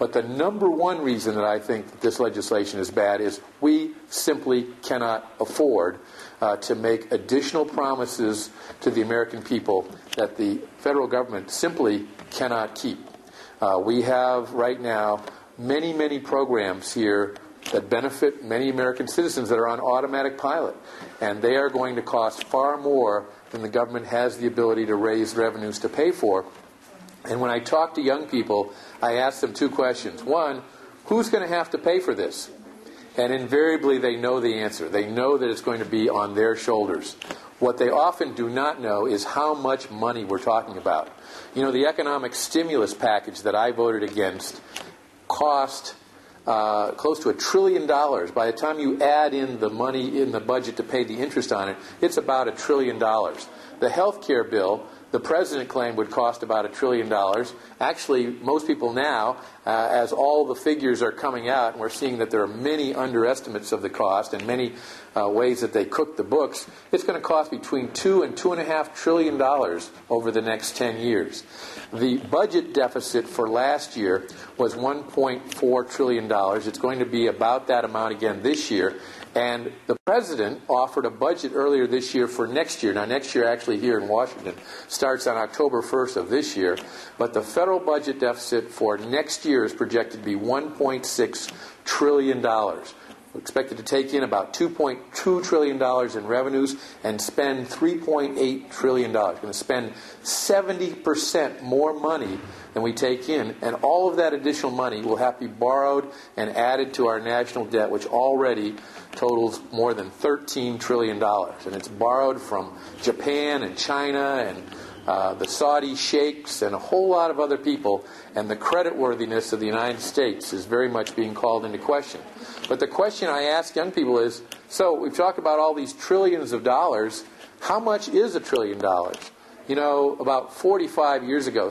But the number one reason that I think that this legislation is bad is we simply cannot afford to make additional promises to the American people that the federal government simply cannot keep. We have right now many, many programs here that benefit many American citizens that are on automatic pilot. And they are going to cost far more than the government has the ability to raise revenues to pay for. And when I talk to young people, I ask them two questions. One, who's going to have to pay for this? And invariably they know the answer. They know that it's going to be on their shoulders. What they often do not know is how much money we're talking about. You know, the economic stimulus package that I voted against cost close to $1 trillion. By the time you add in the money in the budget to pay the interest on it, it's about $1 trillion. The health care bill, the president claimed would cost about $1 trillion. Actually, most people now, as all the figures are coming out, and we're seeing that there are many underestimates of the cost and many ways that they cook the books, it's going to cost between $2 and $2.5 trillion over the next 10 years. The budget deficit for last year was $1.4 trillion. It's going to be about that amount again this year. And the president offered a budget earlier this year for next year. Now, next year, actually, here in Washington, starts on October 1st of this year. But the federal budget deficit for next year is projected to be $1.6 trillion. We're expected to take in about $2.2 trillion in revenues and spend $3.8 trillion. We're going to spend 70% more money than we take in, and all of that additional money will have to be borrowed and added to our national debt, which already totals more than $13 trillion. And it's borrowed from Japan and China and the Saudi sheikhs and a whole lot of other people, and the creditworthiness of the United States is very much being called into question. But the question I ask young people is, so we've talked about all these trillions of dollars, how much is $1 trillion? You know, about 45 years ago,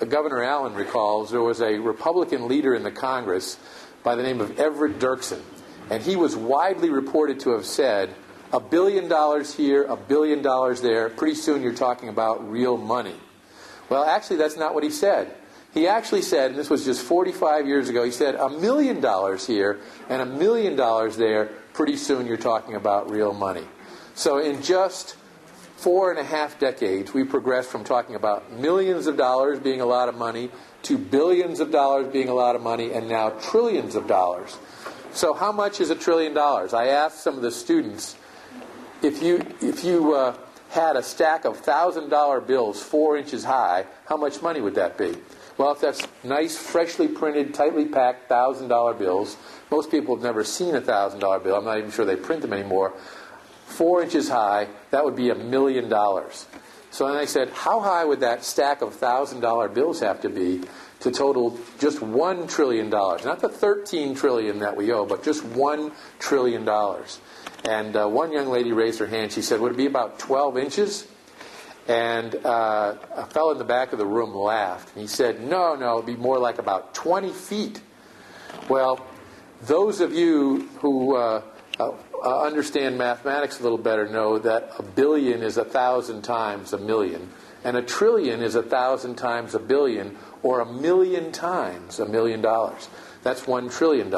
Governor Allen recalls there was a Republican leader in the Congress by the name of Everett Dirksen, and he was widely reported to have said, $1 billion here, $1 billion there, pretty soon you're talking about real money. Well, actually, that's not what he said. He actually said, and this was just 45 years ago, he said, $1 million here and $1 million there, pretty soon you're talking about real money. So in just 4.5 decades, we progressed from talking about millions of dollars being a lot of money to billions of dollars being a lot of money, and now trillions of dollars. So how much is $1 trillion? I asked some of the students, if you had a stack of $1,000 bills 4 inches high, how much money would that be? Well, if that's nice, freshly printed, tightly packed $1,000 bills, most people have never seen a $1,000 bill. I'm not even sure they print them anymore. 4 inches high, that would be $1 million. So then I said, how high would that stack of $1,000 bills have to be to total just $1 trillion? Not the 13 trillion that we owe, but just $1 trillion. And one young lady raised her hand. She said, would it be about 12 inches? And a fellow in the back of the room laughed. And he said, no, it'd be more like about 20 feet. Well, those of you who understand mathematics a little better know that a billion is 1,000 times a million, and a trillion is 1,000 times a billion, or 1,000,000 times $1 million. That's $1 trillion.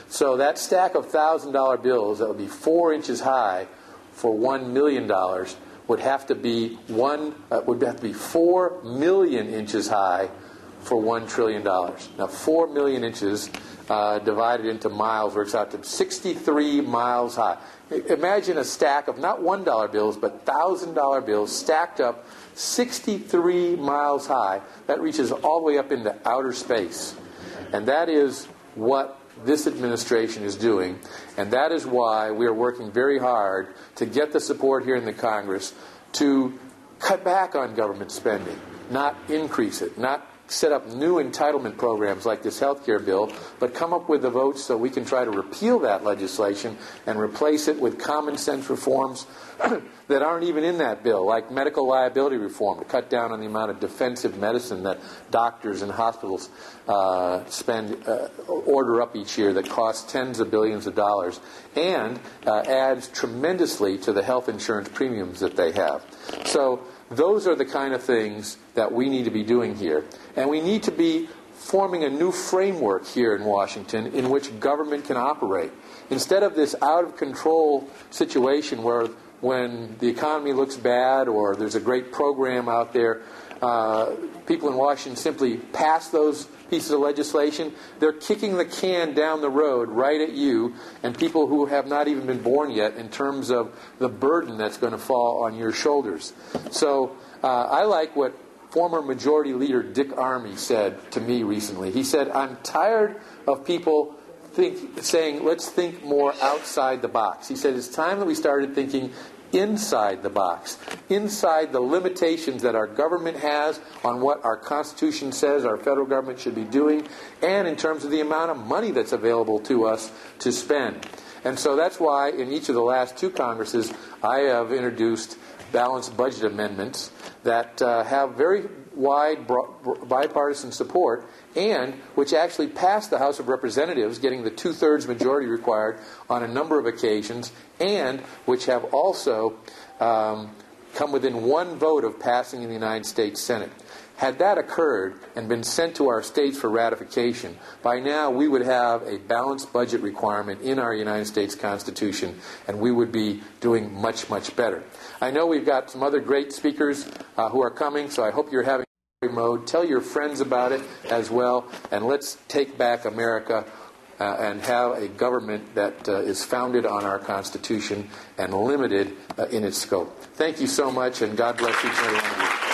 So that stack of $1,000 bills that would be 4 inches high for $1 million would have to be 4 million inches high for $1 trillion. Now, 4 million inches divided into miles works out to 63 miles high. Imagine a stack of not $1 bills, but $1,000 bills stacked up 63 miles high. That reaches all the way up into outer space. And that is what this administration is doing. And that is why we are working very hard to get the support here in the Congress to cut back on government spending, not increase it, not set up new entitlement programs like this health care bill, but come up with the votes so we can try to repeal that legislation and replace it with common sense reforms that aren't even in that bill, like medical liability reform, to cut down on the amount of defensive medicine that doctors and hospitals order up each year that costs tens of billions of dollars, and adds tremendously to the health insurance premiums that they have. So those are the kind of things that we need to be doing here. And we need to be forming a new framework here in Washington in which government can operate. Instead of this out-of-control situation where when the economy looks bad or there's a great program out there, people in Washington simply pass those pieces of legislation. They're kicking the can down the road right at you and people who have not even been born yet in terms of the burden that's going to fall on your shoulders. So I like what former Majority Leader Dick Armey said to me recently. He said, "I'm tired of people saying, let's think more outside the box." He said, it's time that we started thinking inside the box, inside the limitations that our government has on what our Constitution says our federal government should be doing, and in terms of the amount of money that's available to us to spend. And so that's why in each of the last two Congresses, I have introduced balanced budget amendments that have very wide bipartisan support and which actually passed the House of Representatives, getting the two-thirds majority required on a number of occasions, and which have also come within one vote of passing in the United States Senate. Had that occurred and been sent to our states for ratification, by now we would have a balanced budget requirement in our United States Constitution, and we would be doing much, much better. I know we've got some other great speakers who are coming, so I hope you're having mode. Tell your friends about it as well, and let's take back America and have a government that is founded on our Constitution and limited in its scope. Thank you so much, and God bless each and every one of you.